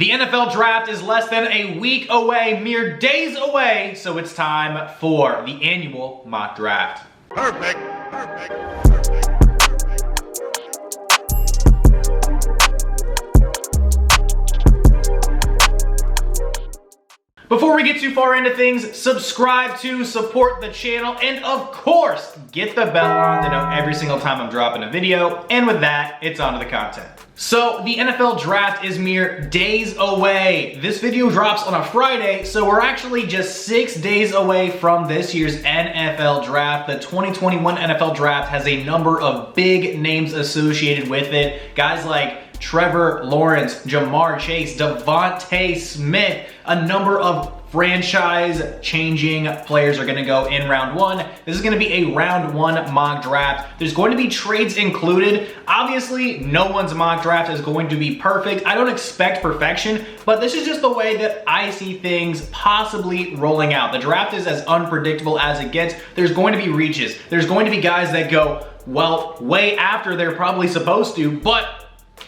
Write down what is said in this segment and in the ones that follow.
The NFL draft is less than a week away, mere days away, so it's time for the annual mock draft. Perfect. Before we get too far into things, subscribe to support the channel, and of course, get the bell on to know every single time I'm dropping a video. And with that, it's on to the content. So the NFL draft is mere days away. This video drops on a Friday, so we're actually just 6 days away from this year's NFL draft. The 2021 NFL draft has a number of big names associated with it. Guys like Trevor Lawrence, Jamar Chase, Devonta Smith, a number of franchise-changing players are gonna go in round one. This is gonna be a round one mock draft. There's going to be trades included. Obviously, no one's mock draft is going to be perfect. I don't expect perfection, but this is just the way that I see things possibly rolling out. The draft is as unpredictable as it gets. There's going to be reaches. There's going to be guys that go, well, way after they're probably supposed to, but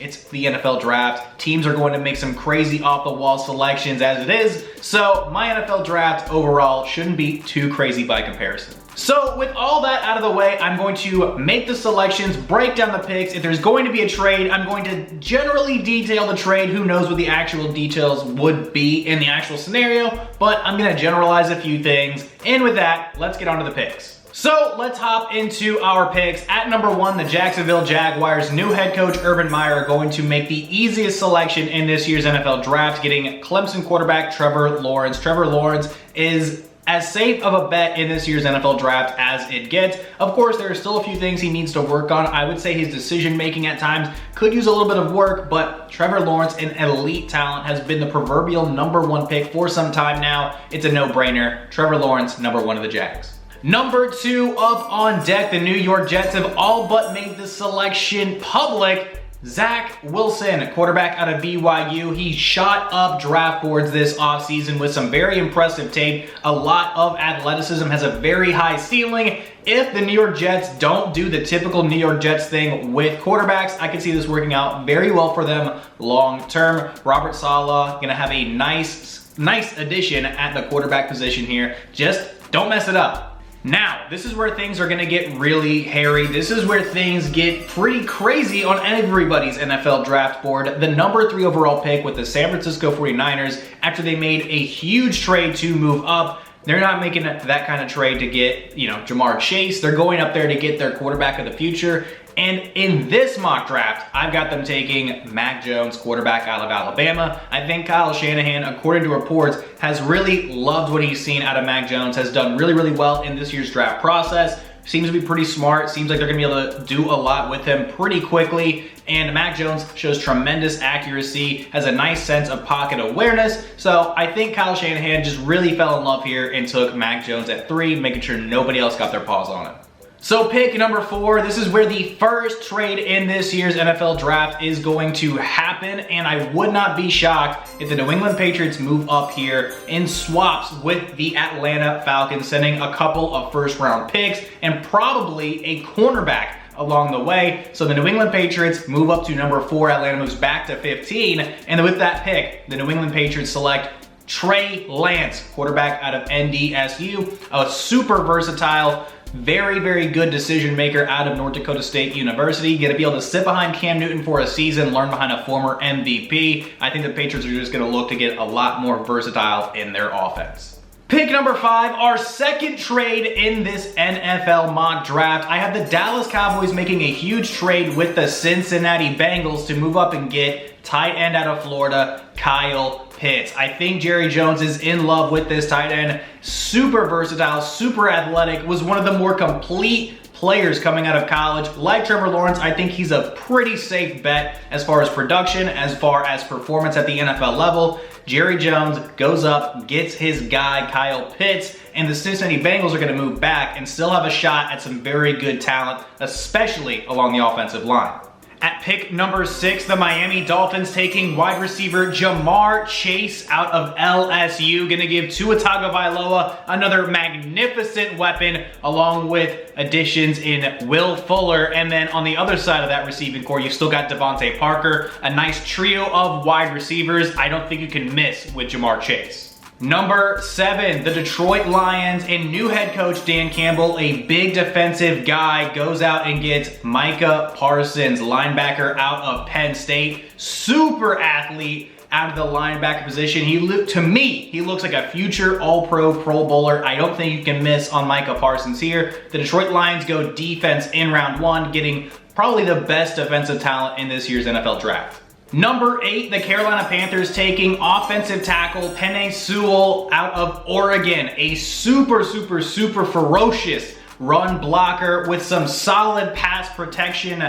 it's the NFL draft. Teams are going to make some crazy off-the-wall selections as it is, so my NFL draft overall shouldn't be too crazy by comparison. So with all that out of the way, I'm going to make the selections, break down the picks. If there's going to be a trade, I'm going to generally detail the trade. Who knows what the actual details would be in the actual scenario, but I'm gonna generalize a few things. And with that, let's get on to the picks. So let's hop into our picks. At number one, the Jacksonville Jaguars' new head coach Urban Meyer are going to make the easiest selection in this year's NFL draft, getting Clemson quarterback Trevor Lawrence. Trevor Lawrence is as safe of a bet in this year's NFL draft as it gets. Of course, there are still a few things he needs to work on. I would say his decision making at times could use a little bit of work, but Trevor Lawrence, an elite talent, has been the proverbial number one pick for some time now. It's a no-brainer. Trevor Lawrence, number one of the Jags. Number two up on deck, the New York Jets have all but made the selection public. Zach Wilson, quarterback out of BYU. He shot up draft boards this offseason with some very impressive tape. A lot of athleticism, has a very high ceiling. If the New York Jets don't do the typical New York Jets thing with quarterbacks, I can see this working out very well for them long term. Robert Saleh gonna have a nice addition at the quarterback position here. Just don't mess it up. Now, this is where things are gonna get really hairy. This is where things get pretty crazy on everybody's NFL draft board. The number 3 overall pick with the San Francisco 49ers, after they made a huge trade to move up. They're not making that kind of trade to get, Jamar Chase. They're going up there to get their quarterback of the future. And in this mock draft, I've got them taking Mac Jones, quarterback out of Alabama. I think Kyle Shanahan, according to reports, has really loved what he's seen out of Mac Jones, has done really, really well in this year's draft process. Seems to be pretty smart. Seems like they're gonna be able to do a lot with him pretty quickly. And Mac Jones shows tremendous accuracy, has a nice sense of pocket awareness. So I think Kyle Shanahan just really fell in love here and took Mac Jones at 3, making sure nobody else got their paws on it. So pick number 4, this is where the first trade in this year's NFL draft is going to happen, and I would not be shocked if the New England Patriots move up here in swaps with the Atlanta Falcons, sending a couple of first-round picks and probably a cornerback along the way. So the New England Patriots move up to number 4, Atlanta moves back to 15, and with that pick, the New England Patriots select Trey Lance, quarterback out of NDSU, a super versatile, very, very good decision maker out of North Dakota State University. Gonna be able to sit behind Cam Newton for a season, learn behind a former MVP. I think the Patriots are just gonna look to get a lot more versatile in their offense. Pick number 5, our second trade in this NFL mock draft. I have the Dallas Cowboys making a huge trade with the Cincinnati Bengals to move up and get tight end out of Florida, Kyle Pitts. I think Jerry Jones is in love with this tight end. Super versatile, super athletic, was one of the more complete players coming out of college. Like Trevor Lawrence, I think he's a pretty safe bet as far as production, as far as performance at the NFL level. Jerry Jones goes up, gets his guy, Kyle Pitts, and the Cincinnati Bengals are gonna move back and still have a shot at some very good talent, especially along the offensive line. At pick number 6, the Miami Dolphins taking wide receiver Ja'Marr Chase out of LSU. Gonna give Tua Tagovailoa another magnificent weapon, along with additions in Will Fuller. And then on the other side of that receiving core, you've still got Devontae Parker, a nice trio of wide receivers. I don't think you can miss with Ja'Marr Chase. Number 7, the Detroit Lions and new head coach Dan Campbell, a big defensive guy, goes out and gets Micah Parsons, linebacker out of Penn State. Super athlete out of the linebacker position. To me, he looks like a future All-Pro Pro Bowler. I don't think you can miss on Micah Parsons here. The Detroit Lions go defense in round 1, getting probably the best defensive talent in this year's NFL draft. Number 8, the Carolina Panthers taking offensive tackle Penei Sewell out of Oregon. A super ferocious run blocker with some solid pass protection,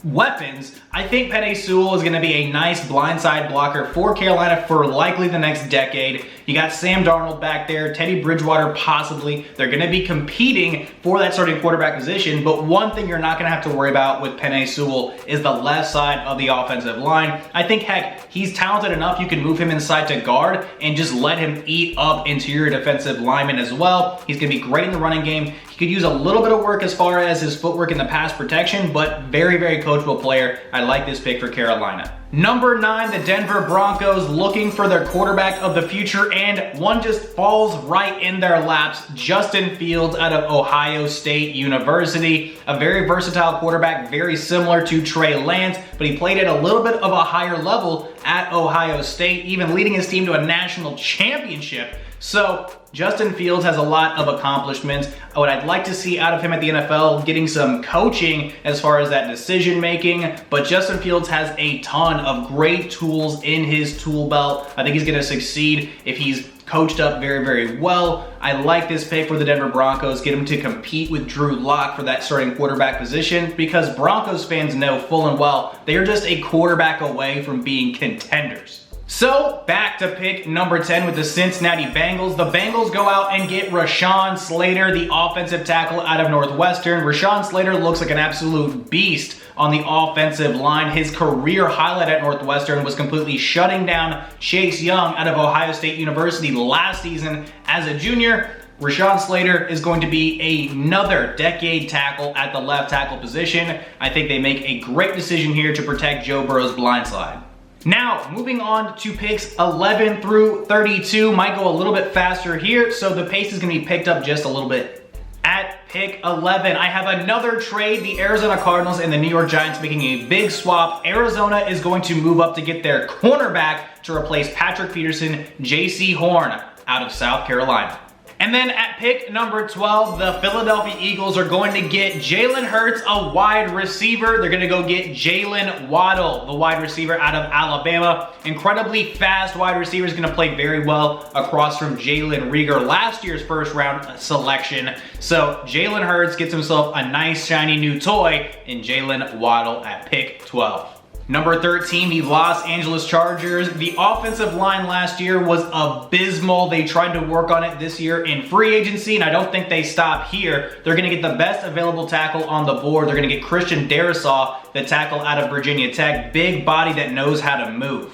weapons. I think Penei Sewell is going to be a nice blindside blocker for Carolina for likely the next decade. You got Sam Darnold back there, Teddy Bridgewater possibly. They're going to be competing for that starting quarterback position, but one thing you're not going to have to worry about with Penei Sewell is the left side of the offensive line. I think, heck, he's talented enough you can move him inside to guard and just let him eat up interior defensive linemen as well. He's going to be great in the running game. He could use a little bit of work as far as his footwork in the pass protection, but very coachable player. I like this pick for Carolina. Number 9, the Denver Broncos looking for their quarterback of the future, and one just falls right in their laps. Justin Fields out of Ohio State University. A very versatile quarterback, very similar to Trey Lance, but he played at a little bit of a higher level at Ohio State, even leading his team to a national championship. So Justin Fields has a lot of accomplishments. What I'd like to see out of him at the NFL, getting some coaching as far as that decision making, but Justin Fields has a ton of great tools in his tool belt. I think he's gonna succeed if he's coached up very well. I like this pick for the Denver Broncos. Get him to compete with Drew Lock for that starting quarterback position, because Broncos fans know full and well they are just a quarterback away from being contenders. So, back to pick number 10 with the Cincinnati Bengals. The Bengals go out and get Rashaan Slater, the offensive tackle out of Northwestern. Rashaan Slater looks like an absolute beast on the offensive line. His career highlight at Northwestern was completely shutting down Chase Young out of Ohio State University last season as a junior. Rashaan Slater is going to be another decade tackle at the left tackle position. I think they make a great decision here to protect Joe Burrow's blindside. Now, moving on to picks 11 through 32. Might go a little bit faster here, so the pace is going to be picked up just a little bit. At pick 11, I have another trade. The Arizona Cardinals and the New York Giants making a big swap. Arizona is going to move up to get their cornerback to replace Patrick Peterson, Jaycee Horn out of South Carolina. And then at pick number 12, the Philadelphia Eagles are going to get Jalen Hurts, a wide receiver. They're going to go get Jalen Waddle, the wide receiver out of Alabama. Incredibly fast wide receiver, is going to play very well across from Jalen Reagor, last year's first round selection. So Jalen Hurts gets himself a nice shiny new toy in Jalen Waddle at pick 12. Number 13, the Los Angeles Chargers. The offensive line last year was abysmal. They tried to work on it this year in free agency, and I don't think they stop here. They're going to get the best available tackle on the board. They're going to get Christian Darrisaw, the tackle out of Virginia Tech. Big body that knows how to move.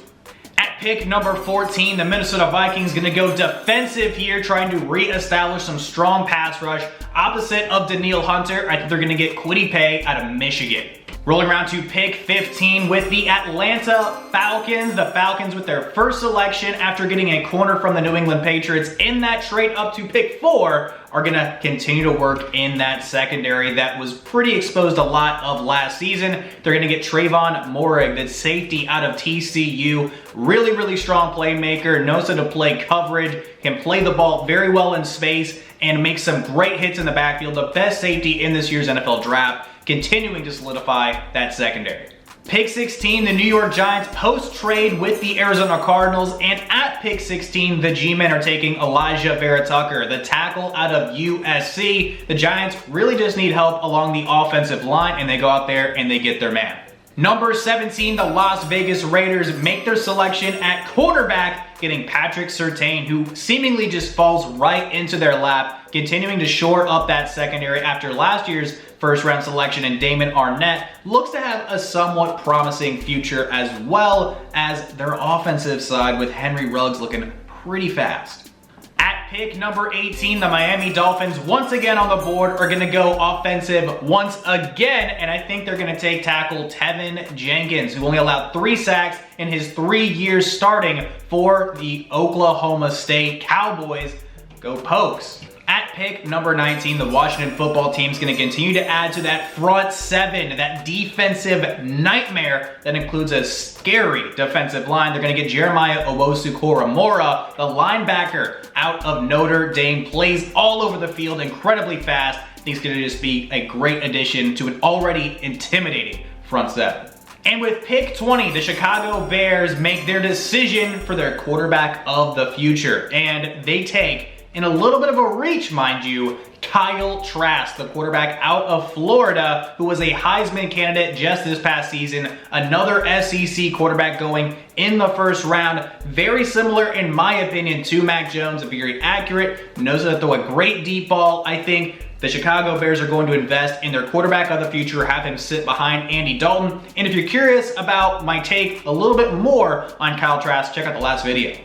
At pick number 14, the Minnesota Vikings going to go defensive here, trying to reestablish some strong pass rush. Opposite of Danielle Hunter, I think they're going to get Kwity Paye out of Michigan. Rolling around to pick 15 with the Atlanta Falcons. The Falcons with their first selection after getting a corner from the New England Patriots in that trade up to pick 4 are going to continue to work in that secondary that was pretty exposed a lot of last season. They're going to get Trevon Moehrig, the safety out of TCU. Really strong playmaker, knows how to play coverage, can play the ball very well in space, and make some great hits in the backfield. The best safety in this year's NFL draft, continuing to solidify that secondary. Pick 16, the New York Giants post-trade with the Arizona Cardinals, and at pick 16, the G-Men are taking Elijah Vera Tucker, the tackle out of USC. The Giants really just need help along the offensive line, and they go out there and they get their man. Number 17, the Las Vegas Raiders make their selection at cornerback, getting Patrick Surtain, who seemingly just falls right into their lap, continuing to shore up that secondary after last year's first-round selection in Damon Arnett looks to have a somewhat promising future, as well as their offensive side with Henry Ruggs looking pretty fast. At pick number 18, the Miami Dolphins, once again on the board, are going to go offensive once again, and I think they're going to take tackle Tevin Jenkins, who only allowed 3 sacks in his 3 years starting for the Oklahoma State Cowboys. Go Pokes. At pick number 19, the Washington football team is going to continue to add to that front seven, that defensive nightmare that includes a scary defensive line. They're going to get Jeremiah Owusu-Koramoah, the linebacker out of Notre Dame, plays all over the field, incredibly fast. I think he's going to just be a great addition to an already intimidating front seven. And with pick 20, the Chicago Bears make their decision for their quarterback of the future. And they take, in a little bit of a reach, mind you, Kyle Trask, the quarterback out of Florida, who was a Heisman candidate just this past season. Another SEC quarterback going in the first round. Very similar, in my opinion, to Mac Jones. Very accurate, knows how to throw a great deep ball. I think the Chicago Bears are going to invest in their quarterback of the future, have him sit behind Andy Dalton. And if you're curious about my take a little bit more on Kyle Trask, check out the last video.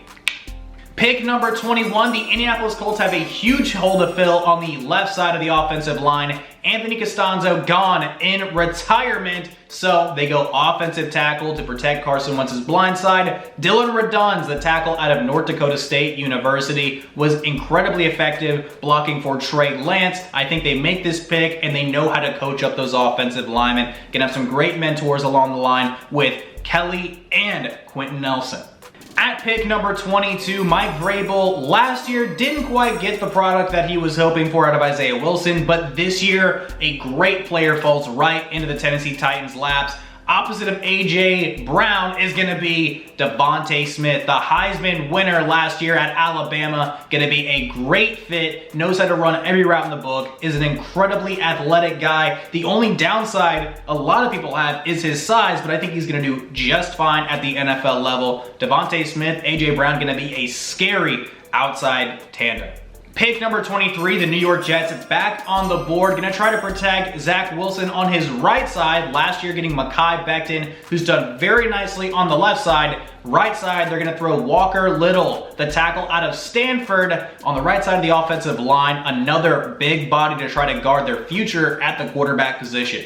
Pick number 21, the Indianapolis Colts have a huge hole to fill on the left side of the offensive line. Anthony Costanzo gone in retirement, so they go offensive tackle to protect Carson Wentz's blind side. Dylan Radunz, the tackle out of North Dakota State University, was incredibly effective blocking for Trey Lance. I think they make this pick and they know how to coach up those offensive linemen. Gonna have some great mentors along the line with Kelly and Quentin Nelson. At pick number 22, Mike Vrabel last year didn't quite get the product that he was hoping for out of Isaiah Wilson, but this year, a great player falls right into the Tennessee Titans' laps. Opposite of A.J. Brown is going to be Devonta Smith, the Heisman winner last year at Alabama. Going to be a great fit, knows how to run every route in the book, is an incredibly athletic guy. The only downside a lot of people have is his size, but I think he's going to do just fine at the NFL level. Devonta Smith, A.J. Brown going to be a scary outside tandem. Pick number 23, the New York Jets, back on the board. Gonna try to protect Zach Wilson on his right side. Last year getting Mekhi Becton, who's done very nicely on the left side. Right side, they're gonna throw Walker Little, the tackle out of Stanford. On the right side of the offensive line, another big body to try to guard their future at the quarterback position.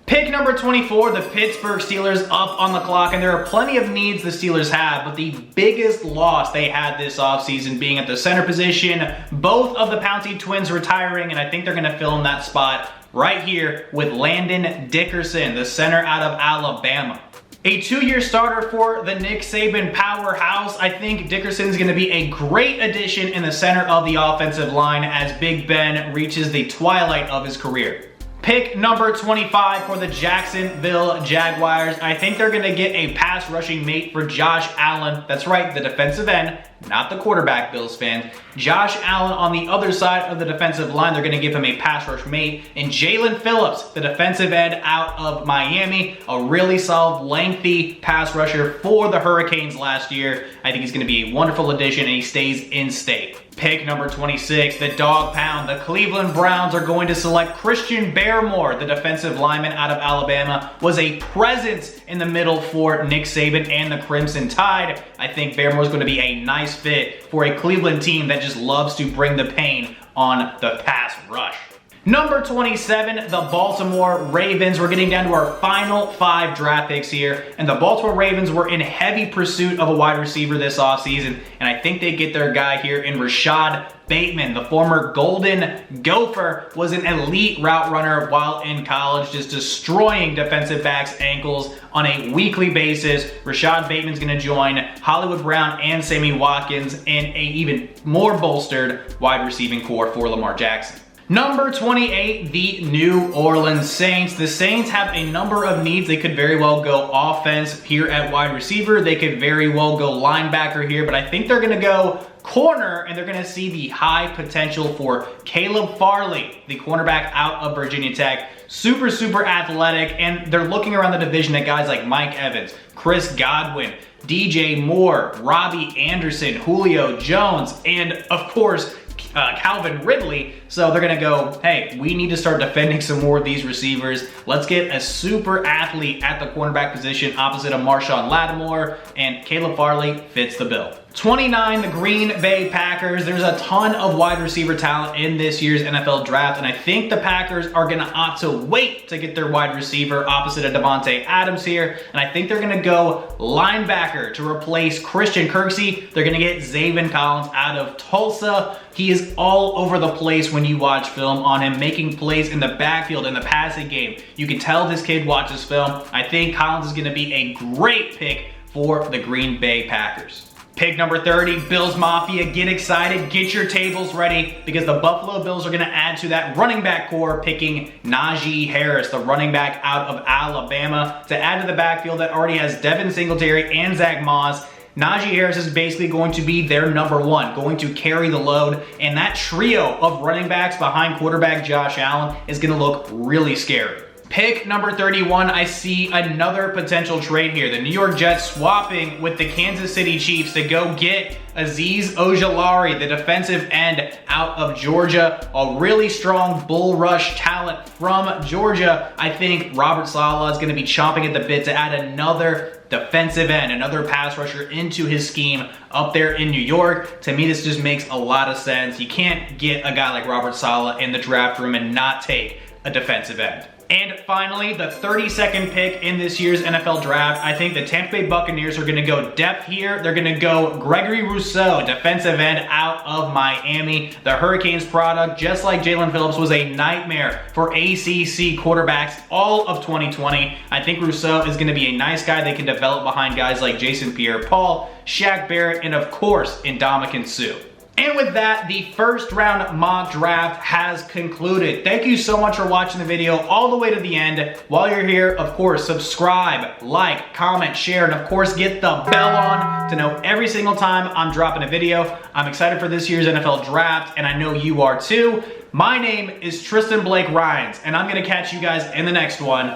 Pick number 24, the Pittsburgh Steelers up on the clock, and there are plenty of needs the Steelers have, but the biggest loss they had this offseason being at the center position, both of the Pouncey twins retiring, and I think they're going to fill in that spot right here with Landon Dickerson, the center out of Alabama. A 2-year starter for the Nick Saban powerhouse. I think Dickerson's going to be a great addition in the center of the offensive line as Big Ben reaches the twilight of his career. Pick number 25 for the Jacksonville Jaguars. I think they're going to get a pass rushing mate for Josh Allen. That's right, the defensive end, not the quarterback, Bills fans. Josh Allen on the other side of the defensive line, they're going to give him a pass rush mate. And Jalen Phillips, the defensive end out of Miami, a really solid, lengthy pass rusher for the Hurricanes last year. I think he's going to be a wonderful addition, and he stays in state. Pick number 26, the dog pound. The Cleveland Browns are going to select Christian Barmore, the defensive lineman out of Alabama, was a presence in the middle for Nick Saban and the Crimson Tide. I think Barmore's going to be a nice fit for a Cleveland team that just loves to bring the pain on the pass rush. Number 27, the Baltimore Ravens. We're getting down to our final 5 draft picks here, and the Baltimore Ravens were in heavy pursuit of a wide receiver this offseason, and I think they get their guy here in Rashad Bateman. The former Golden Gopher was an elite route runner while in college, just destroying defensive backs' ankles on a weekly basis. Rashad Bateman's going to join Hollywood Brown and Sammy Watkins in a even more bolstered wide receiving core for Lamar Jackson. Number 28, the New Orleans Saints. The Saints have a number of needs. They could very well go offense here at wide receiver. They could very well go linebacker here, but I think they're going to go corner, and they're going to see the high potential for Caleb Farley, the cornerback out of Virginia Tech. Super athletic, and they're looking around the division at guys like Mike Evans, Chris Godwin, DJ Moore, Robbie Anderson, Julio Jones, and of course, Calvin Ridley. So they're gonna go, hey, we need to start defending some more of these receivers. Let's get a super athlete at the cornerback position opposite of Marshon Lattimore, and Caleb Farley fits the bill. 29, the Green Bay Packers. There's a ton of wide receiver talent in this year's NFL draft, and I think the Packers are gonna opt to wait to get their wide receiver opposite of Davante Adams here, and I think they're gonna go linebacker to replace Christian Kirksey. They're gonna get Zaven Collins out of Tulsa. He is all over the place when you watch film on him, making plays in the backfield, in the passing game. You can tell this kid watches film. I think Collins is gonna be a great pick for the Green Bay Packers. Pick number 30, Bills Mafia. Get excited, get your tables ready, because the Buffalo Bills are gonna add to that running back core, picking Najee Harris, the running back out of Alabama, to add to the backfield that already has Devin Singletary and Zach Moss. Najee Harris is basically going to be their number one, going to carry the load, and that trio of running backs behind quarterback Josh Allen is gonna look really scary. Pick number 31, I see another potential trade here. The New York Jets swapping with the Kansas City Chiefs to go get Azeez Ojulari, the defensive end out of Georgia. A really strong bull rush talent from Georgia. I think Robert Saleh is going to be chomping at the bit to add another defensive end, another pass rusher into his scheme up there in New York. To me, this just makes a lot of sense. You can't get a guy like Robert Saleh in the draft room and not take a defensive end. And finally, the 32nd pick in this year's NFL draft, I think the Tampa Bay Buccaneers are gonna go depth here. They're gonna go Gregory Rousseau, defensive end out of Miami. The Hurricanes product, just like Jalen Phillips, was a nightmare for ACC quarterbacks all of 2020. I think Rousseau is gonna be a nice guy they can develop behind guys like Jason Pierre-Paul, Shaq Barrett, and of course, Ndamukong Suh. And with that, the first round mock draft has concluded. Thank you so much for watching the video all the way to the end. While you're here, of course, subscribe, like, comment, share, and of course, get the bell on to know every single time I'm dropping a video. I'm excited for this year's NFL draft, and I know you are too. My name is Tristan Blake Rines, and I'm gonna catch you guys in the next one.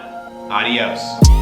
Adios.